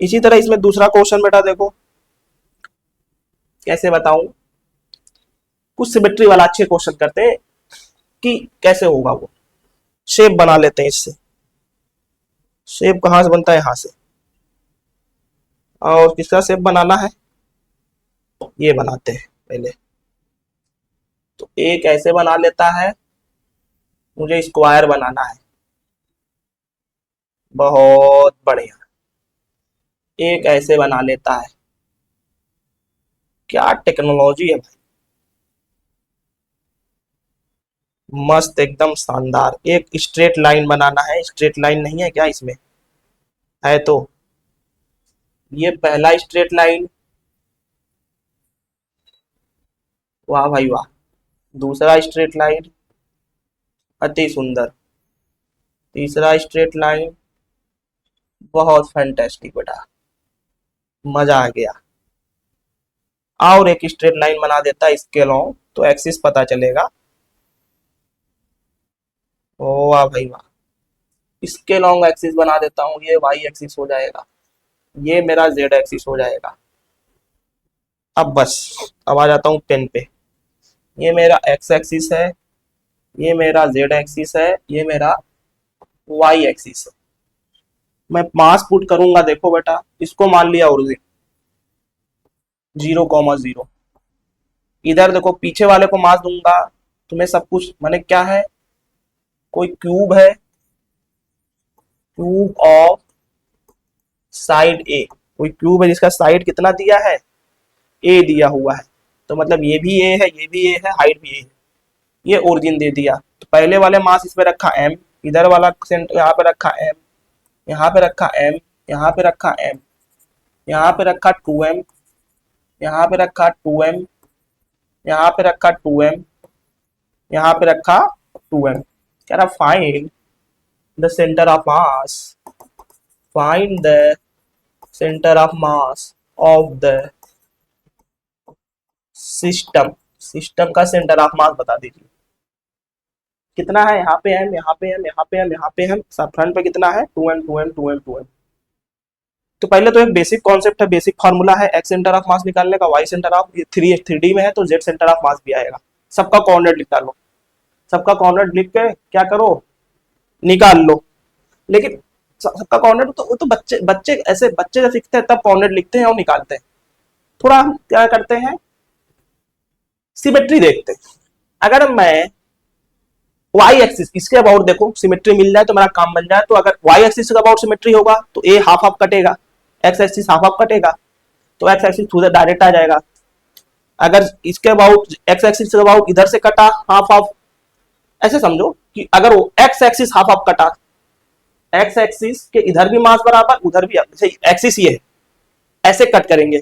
इसी तरह इसमें दूसरा क्वेश्चन बेटा देखो कैसे बताऊं, कुछ सिमेट्री वाला अच्छे क्वेश्चन करते हैं कि कैसे होगा वो। शेप बना लेते हैं इससे, शेप कहां से बनता है, यहां से। और किसका शेप बनाना है, ये बनाते हैं पहले। तो एक ऐसे बना लेता है, मुझे स्क्वायर बनाना है, बहुत बढ़िया। एक ऐसे बना लेता है, क्या टेक्नोलॉजी है भाई, मस्त एकदम शानदार। एक स्ट्रेट लाइन बनाना है, स्ट्रेट लाइन नहीं है क्या इसमें, है तो ये पहला स्ट्रेट लाइन, वाह भाई वाह। दूसरा स्ट्रेट लाइन अति सुंदर, तीसरा स्ट्रेट लाइन बहुत फैंटास्टिक बेटा, मजा आ गया। और एक स्ट्रेट लाइन बना देता है इसके लॉन्ग, तो एक्सिस पता चलेगा। ओ वाह भाई वाह, इसके लॉन्ग एक्सिस बना देता हूँ, ये वाई एक्सिस हो जाएगा, ये मेरा जेड एक्सिस हो जाएगा। अब बस, अब आ जाता हूँ पेन पे। ये मेरा एक्स एक्सिस है, ये मेरा जेड एक्सिस है, ये मेरा वाई एक्सिस है। मैं मास पुट करूंगा, देखो बेटा इसको मान लिया ओरिजिन 0,0। इधर देखो पीछे वाले को मास दूंगा, तुम्हें सब कुछ माने क्या है, कोई क्यूब है, क्यूब ऑफ साइड ए, कोई क्यूब है जिसका साइड कितना दिया है ए दिया हुआ है, तो मतलब ये भी ए है, ये भी ए है, हाइट भी ए है, ये ओरिजिन दे दिया। तो पहले वाले मास इस पे रखा m, इधर वाला सेंटर यहाँ पे रखा m, यहाँ पे रखा m, यहाँ पे रखा m, यहाँ पे रखा 2m, यहाँ पे रखा 2m, यहाँ पे रखा 2m, यहाँ पे रखा 2m। कह रहा find the centre of mass, find the centre of mass of the system, system का सेंटर ऑफ मास बता दीजिए कितना है। यहाँ पे m, यहाँ पे m, यहाँ पे m, यहाँ पे m, सब फ्रंट पे कितना है 2m 2m 2m 2m। तो पहले तो एक बेसिक कॉन्सेप्ट है, बेसिक फार्मूला है एक्स सेंटर ऑफ मास निकालने का, वाई सेंटर ऑफ 3D में है तो जेड सेंटर ऑफ मास भी आएगा। सबका कोऑर्डिनेट लिख लो, सबका कोऑर्डिनेट लिख के क्या करो निकाल लो। लेकिन सबका कोऑर्डिनेट तो वो तो बच्चे बच्चे ऐसे बच्चे जब सीखते हैं तब कोऑर्डिनेट लिखते हैं और निकालते हैं। थोड़ा हम क्या करते हैं सिमेट्री देखते हैं। अगर मैं वाई एक्सिस इसके अबाउट देखो सिमेट्री मिल जाए तो मेरा काम बन जाए। तो अगर वाई एक्सिस के अबाउट सिमेट्री होगा तो ए हाफ हाफ कटेगा, एक्स एक्सिस हाफ हाफ कटेगा, तो एक्स एक्सिस थ्रू डायरेक्ट आ जाएगा। अगर इसके अबाउट एक्स एक्सिस के अबाउट इधर से कटा हाफ हाफ, ऐसे समझो कि अगर वो एक्स एक्सिस हाफ हाफ कटा, एक्स एक्सिस के इधर भी मास बराबर उधर भी एक्सिस ये है, ऐसे कट करेंगे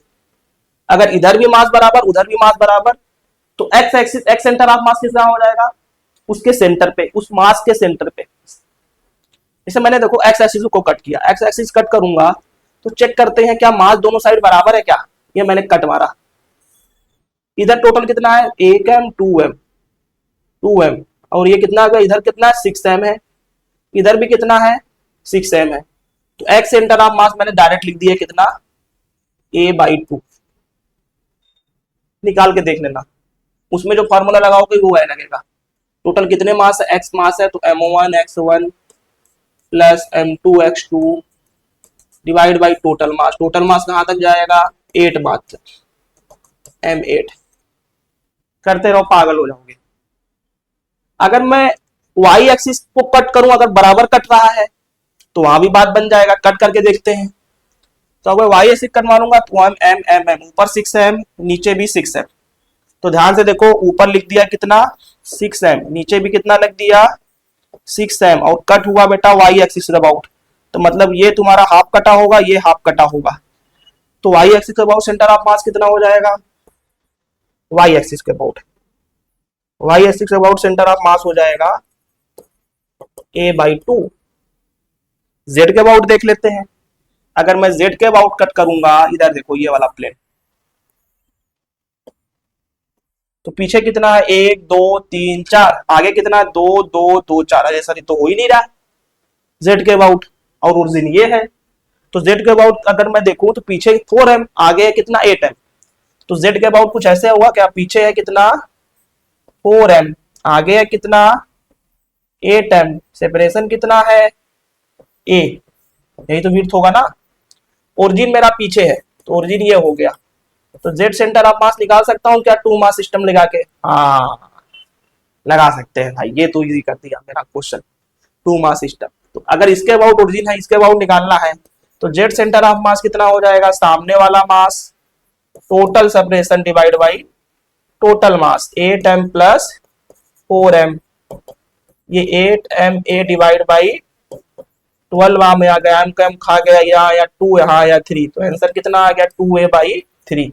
अगर इधर भी मास बराबर उधर भी मास बराबर, तो x axis x centre of मास कितना हो जाएगा, उसके सेंटर पे, उस मास के सेंटर पे। जैसे मैंने देखो एक्स एक्सिस को कट किया, एक्स एक्सिस कट करूंगा तो चेक करते हैं क्या मास दोनों साइड बराबर है क्या। ये मैंने कट मारा, इधर टोटल कितना है 1m 2m, और ये कितना आ गया, इधर कितना है 6m है, इधर भी कितना है 6m है। तो एक्स सेंटर ऑफ मास मैंने डायरेक्ट लिख दिया कितना, a/2। निकाल के देख लेना, उसमें जो फॉर्मूला लगाओगे वो है लगेगा। टोटल कितने मास है, एक्स मास है, तो m1 x1 plus m2 x2 divide by total mass. Total mass कहां तक जाएगा 8 मास तक, m8। करते रहो पागल हो जाओगे। अगर मैं y एक्सिस को कट करूं, अगर बराबर कट रहा है तो वहां भी बात बन जाएगा, कट करके देखते हैं। तो अगर y एक्सिस कट मारूंगा तो m ऊपर 6m नीचे भी 6m। तो ध्यान से देखो, ऊपर लिख दिया कितना 6m, नीचे भी कितना लिख दिया 6m, और कट हुआ बेटा y एक्सिस अबाउट। तो मतलब ये तुम्हारा हाफ कटा होगा, ये हाफ कटा होगा। तो y एक्सिस के अबाउट सेंटर ऑफ मास कितना हो जाएगा, y एक्सिस के अबाउट, y एक्सिस के अबाउट सेंटर ऑफ मास हो जाएगा a/2। z के अबाउट देख लेते हैं। अगर मैं z के अबाउट कट करूंगा, इधर देखो ये वाला प्लेन, तो पीछे कितना है 1 2 3 4, आगे कितना 2 2 2 4, अरे सर ये तो हो ही नहीं रहा z के अबाउट, और ओरिजिन ये है। तो z के अबाउट अगर मैं देखूं तो पीछे 4m, आगे है कितना 8m। तो z के अबाउट कुछ ऐसे हुआ क्या, पीछे है कितना 4m, आगे है कितना 8m, सेपरेशन कितना है a, यही तो विड्थ होगा ना। ओरिजिन मेरा पीछे है तो ओरिजिन ये हो गया। तो जेड सेंटर ऑफ मास निकाल सकता हूं क्या टू मास सिस्टम लगा के, हाँ लगा सकते हैं भाई, ये तो इजी कर दिया मेरा क्वेश्चन, टू मास सिस्टम। तो अगर इसके अबाउट ओरिजिन है, इसके अबाउट निकालना है, तो जेड सेंटर ऑफ मास कितना हो जाएगा, सामने वाला mass total separation divide by total mass 8m plus 4m, ये 8m a डिवाइड बाई 12 में आ गया, m का m खा गया, यहाँ या 2 यहाँ या 3, तो आंसर कितना आ गया 2a/3।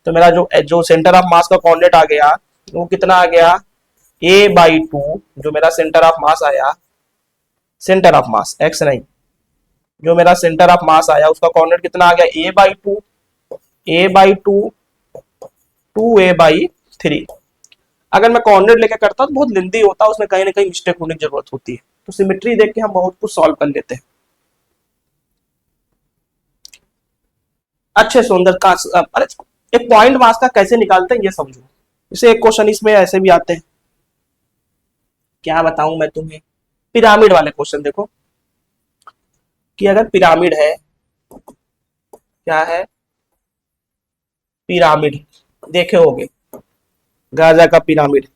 तो मेरा जो सेंटर ऑफ मास का कोऑर्डिनेट आ गया वो कितना आ गया a/2, जो मेरा सेंटर ऑफ मास आया, सेंटर ऑफ मास x नहीं, जो मेरा सेंटर ऑफ मास आया उसका कोऑर्डिनेट कितना आ गया a/2 2a/3। अगर मैं कोऑर्डिनेट लेके करता तो बहुत लेंदी होता, उसमें कहीं ना कहीं मिस्टेक होने की जरूरत होती है। तो सिमेट्री देख के हम बहुत कुछ सॉल्व कर लेते हैं अच्छे सुंदर का। अरे एक पॉइंट मास का कैसे निकालते हैं ये समझो। जैसे एक क्वेश्चन इसमें ऐसे भी आते हैं, क्या बताऊं मैं तुम्हें, पिरामिड वाले क्वेश्चन देखो, कि अगर पिरामिड है, क्या है पिरामिड, देखे होगे गाजा का पिरामिड,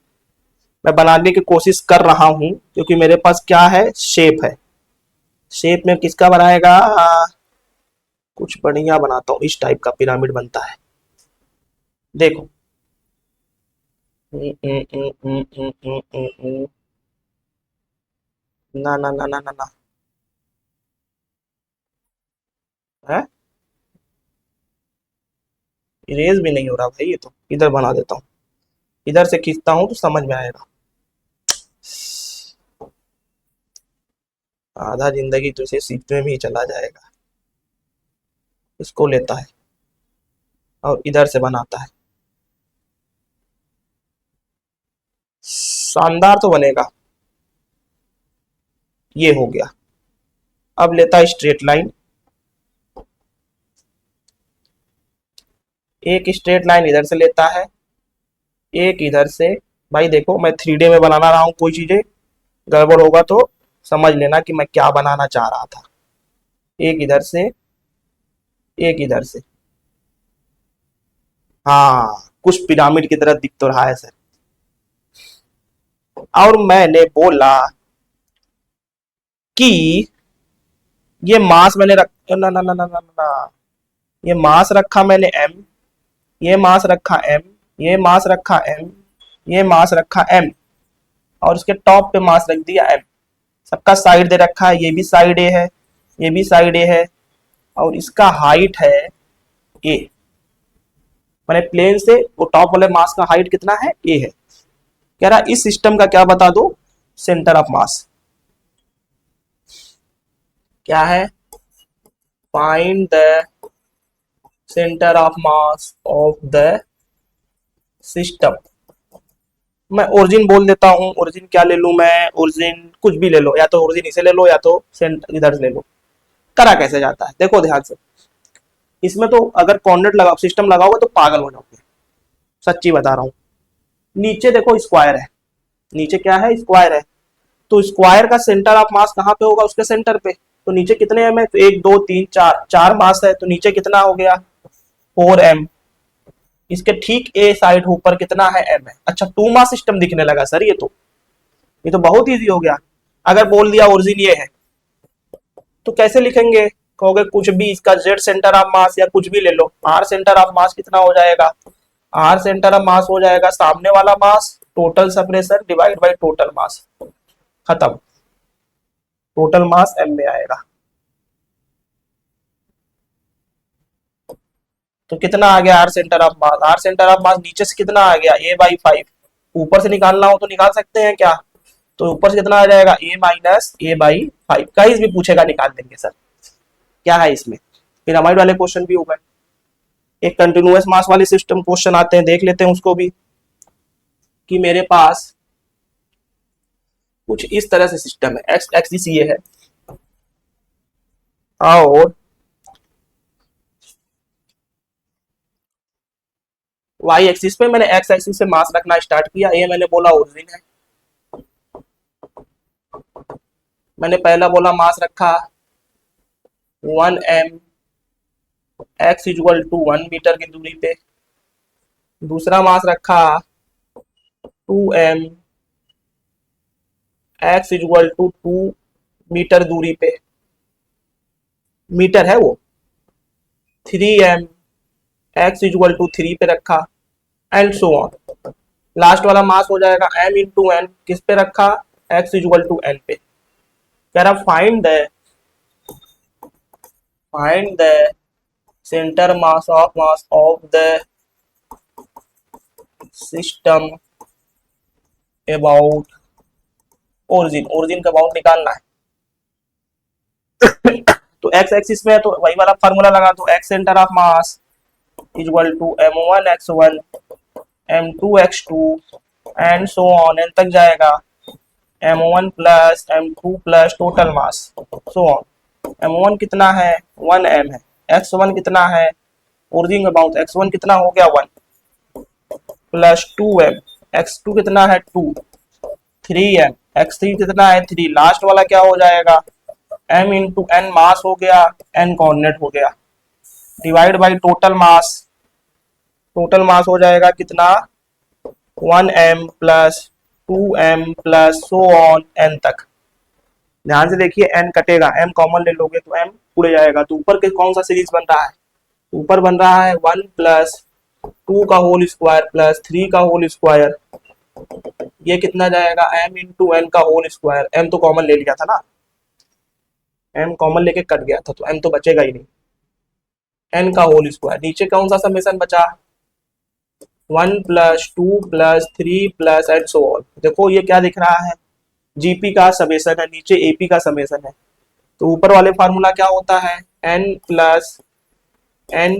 मैं बनाने की कोशिश कर रहा हूं क्योंकि मेरे पास क्या है शेप है। शेप में किसका बनाएगा, कुछ बढ़िया बनाता हूं, इस टाइप का पिरामिड बनता है देखो। ना ना ना ना ना ना है, इरेज भी नहीं हो रहा भाई, ये तो इधर बना देता हूँ, इधर से खींचता हूँ तो समझ में आएगा। आधा जिंदगी तो इसे सीखने में ही चला जाएगा। इसको लेता है और इधर से बनाता है, शानदार तो बनेगा। ये हो गया। अब लेता है स्ट्रेट लाइन, एक स्ट्रेट लाइन इधर से लेता है, एक इधर से। भाई देखो मैं 3D में बनाना रहा हूं, कोई चीजें गड़बड़ होगा तो समझ लेना कि मैं क्या बनाना चाह रहा था। एक इधर से, एक इधर से, हाँ कुछ पिरामिड की तरह दिख तो रहा है सर। और मैंने बोला कि ये मास मैंने रख, ना ना ना ना ना ना, ये मास रखा मैंने m, ये मास रखा m, ये मास रखा m, ये मास रखा m, और इसके टॉप पे मास रख दिया m। सबका साइड दे रखा है, ये भी साइड a है, ये भी साइड a है, और इसका हाइट है a। मैंने प्लेन से वो टॉप वाले मास का हाइट कितना है, ए है। कह रहा इस सिस्टम का क्या बता दो, सेंटर ऑफ मास क्या है, find the centre of mass of the system. मैं ओरिजिन बोल देता हूँ, ओरिजिन क्या ले लूं मैं, ओरिजिन कुछ भी ले लो, या तो ओरिजिन इसे ले लो या तो सेंटर इधर से ले लो। करा कैसे जाता है देखो ध्यान से, इसमें तो अगर कोऑर्डिनेट लगा सिस्टम लगाओगे तो पागल हो जाओगे, सच्ची बता रहा हूँ। नीचे देखो स्क्वायर है, नीचे क्या है, स्क्वायर है, तो स्क्वायर का सेंटर ऑफ मास कहाँ पे होगा, उसके सेंटर पे। तो नीचे कितने एम है, तो 1 2 3 4, 4 मास है, तो नीचे कितना हो गया 4m। इसके ठीक ए साइड ऊपर कितना है, एम है। अच्छा 2 मास सिस्टम दिखने लगा सर, ये तो बहुत इजी हो गया। अगर बोल दिया ओरिजिन ये है तो कैसे लिखेंगे, कहोगे कुछ भी, इसका जेड सेंटर ऑफ मास या कुछ भी ले लो, आर सेंटर ऑफ मास कितना हो जाएगा, आर सेंटर ऑफ मास हो जाएगा सामने वाला mass total separation divide by total mass, खत्म, टोटल मास एम में आएगा। तो कितना आ गया R centre of mass, R centre of mass नीचे से कितना आ गया a/5, ऊपर से निकालना हो तो निकाल सकते हैं क्या, तो ऊपर से कितना आ जाएगा a-a/5, कहीं भी पूछेगा निकाल देंगे सर, क्या है इसमें। पिरामिड वाले क्वेश्चन भी हो गए। एक कंटिन्यूअस मास वाले सिस्टम क्वेश्चन आते हैं, देख लेते हैं उसको भी, कि मेरे पास कुछ इस तरह से सिस्टम है, एक्स एक्सिस ये है और वाई एक्सिस पे मैंने एक्स एक्सिस से मास रखना स्टार्ट किया, ये मैंने बोला ओरिजिन है, मैंने पहला बोला मास रखा 1m, x equal to 1 metre की दूरी पे, दूसरा मास रखा 2m, x equal to 2 metre दूरी पे, मीटर है वो, 3m, x इक्वल टू 3 पे रखा, एंड सो ऑन। लास्ट वाला मास हो जाएगा m इंटू एन, किस पे रखा, x इक्वल टू n पे। कह रहा find the centre mass of the system about origin, origin का अबाउट निकालना है। तो x एक्सिस में है तो वही वाला फार्मूला लगा दो, x centre of mass equal to m1 x1 m2 x2 and so on, n तक जाएगा m1 plus m2 plus total mass so on. m1 कितना है 1m है, x1 कितना है, ओरिजिन अबाउट x1 कितना हो गया 1 प्लस 2m, x2 कितना है 2, 3m, x3 कितना है 3, लास्ट वाला क्या हो जाएगा m इंटू एन, मास हो गया, n कोऑर्डिनेट हो गया, divide by total mass, total mass हो जाएगा कितना 1m plus 2m plus so on n तक। ध्यान से देखिए n कटेगा, m कॉमन ले लोगे तो m उड़ जाएगा, तो ऊपर के कौन सा सीरीज बन रहा है, ऊपर बन रहा है 1 प्लस 2 का होल स्क्वायर प्लस 3 का होल स्क्वायर, ये कितना जाएगा m इंटू एन का होल स्क्वायर, m तो कॉमन ले लिया था ना, m कॉमन लेके कट गया था तो m तो बचेगा ही नहीं, n का होल स्क्वायर, नीचे कौन सा समेशन बचा 1 plus 2 plus 3 plus and so on. देखो ये क्या दिख रहा है, जीपी का समेशन है, नीचे एपी का समेशन है, तो ऊपर वाले फार्मूला क्या होता है n plus 1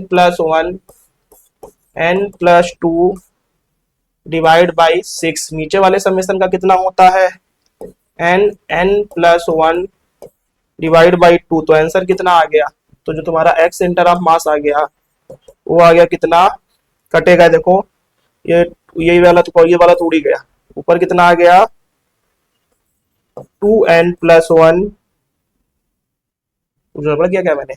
n plus 2 divide by 6, नीचे वाले समेशन का कितना होता है n प्लस 1 डिवाइड बाई 2, तो आंसर कितना आ गया, तो जो तुम्हारा x सेंटर ऑफ मास आ गया वो आ गया कितना, कटेगा देखो ये वाला तो ये वाला तो उड़ ही गया, ऊपर कितना आ गया 2n प्लस 1, गड़बड़ किया क्या मैंने,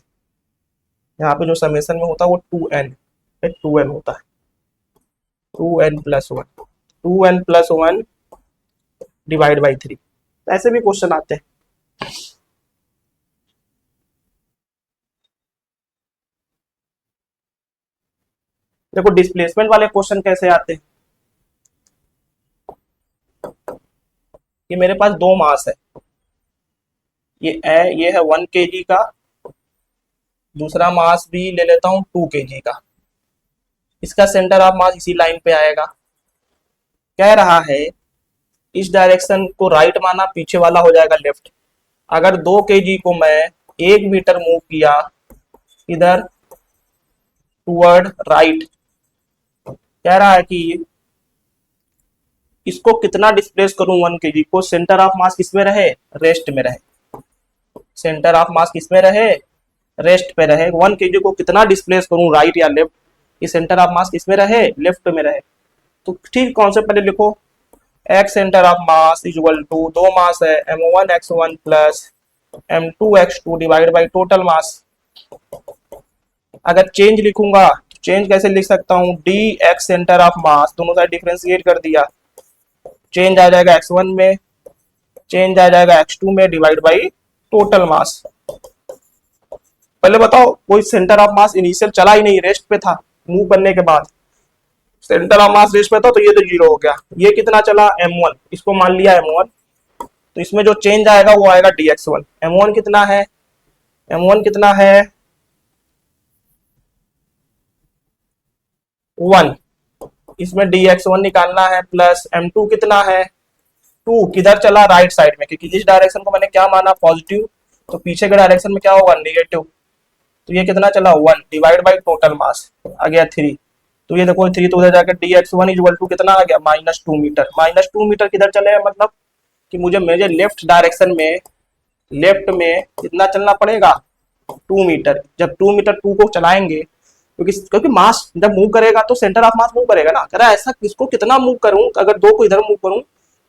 यहाँ पे जो समेशन में होता है वो 2n होता है, 2n plus 1, 2n plus 1 divide by 3, ऐसे भी क्वेश्चन आते हैं। देखो डिस्प्लेसमेंट वाले क्वेश्चन कैसे आते हैं, ये मेरे पास दो मास है, ये है 1 kg का, दूसरा मास भी ले लेता हूँ 2 kg का, इसका सेंटर ऑफ मास इसी लाइन पे आएगा। कह रहा है इस डायरेक्शन को राइट माना, पीछे वाला हो जाएगा लेफ्ट। अगर 2 kg को मैं 1 मीटर मूव किया इधर टूवर्ड राइट, कह रहा है कि इसको कितना डिस्प्लेस करूं 1 kg को, सेंटर ऑफ मास किसमें रहे, रेस्ट में रहे। सेंटर ऑफ मास किसमें रहे, रेस्ट पे रहे। 1 kg को कितना डिस्प्लेस करूं राइट या लेफ्ट, ये सेंटर ऑफ मास किसमें रहे, लेफ्ट में रहे। तो ठीक कॉन्सेप्ट पहले लिखो, x centre of mass equal to, दो मास है m1x1 plus m2x2 divide by total mass. अगर चेंज लिखूंगा तो चेंज कैसे लिख सकता हूं, dx सेंटर ऑफ मास, दोनों साइड डिफरेंशिएट कर दिया, चेंज आ जाएगा x1 में, चेंज आ जाएगा x2 में डिवाइड बाई टोटल मास। पहले बताओ, कोई सेंटर ऑफ मास इनिशियल चला ही नहीं, रेस्ट पे था। मूव करने के बाद सेंटर ऑफ मास रेस्ट पे था तो ये तो जीरो हो गया। ये कितना चला, m1, इसको मान लिया m1, तो इसमें जो चेंज आएगा वो आएगा dx1। m1 कितना है, m1 कितना है 1, इसमें dx1 निकालना है, प्लस m2 कितना है 2, किधर चला, राइट साइड में, क्योंकि इस डायरेक्शन को मैंने क्या माना, पॉजिटिव, तो पीछे के डायरेक्शन में क्या होगा, नेगेटिव। तो ये कितना चला 1 डिवाइड बाई टोटल मास आ गया 3। तो ये देखो 3 तो उधर जाकर dx1 इक्वल टू कितना आ गया, -2 मीटर। -2 मीटर किधर चले, मतलब कि मुझे लेफ्ट डायरेक्शन में, लेफ्ट में कितना चलना पड़ेगा, 2 मीटर। जब 2 मीटर 2 को चलाएंगे, क्योंकि मास जब मूव करेगा तो सेंटर ऑफ मास मूव करेगा ना। कह रहा है ऐसा किसको कितना मूव करूं, अगर 2 को इधर मूव करूं,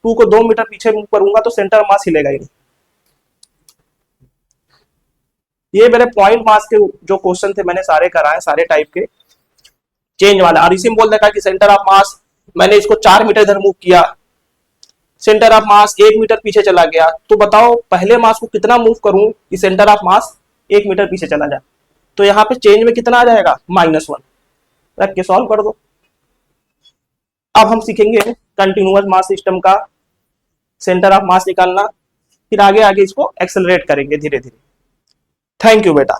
2 को 2 मीटर पीछे मूव करूंगा तो सेंटर ऑफ मास हिलेगा ही नहीं। ये मेरे पॉइंट मास के जो क्वेश्चन थे मैंने सारे कराए, सारे टाइप के चेंज वाला। और इसी में बोल देखा कि सेंटर ऑफ मास, मैंने इसको 4 मीटर इधर मूव किया, सेंटर ऑफ मास 1 मीटर पीछे चला गया, तो बताओ पहले मास को कितना मूव करूं कि सेंटर ऑफ मास 1 मीटर पीछे चला जाए। तो यहाँ पे चेंज में कितना आ जाएगा, -1, रख के सॉल्व कर दो। अब हम सीखेंगे कंटिन्यूअस मास सिस्टम का सेंटर ऑफ मास निकालना, फिर आगे आगे इसको एक्सेलरेट करेंगे धीरे धीरे। थैंक यू बेटा।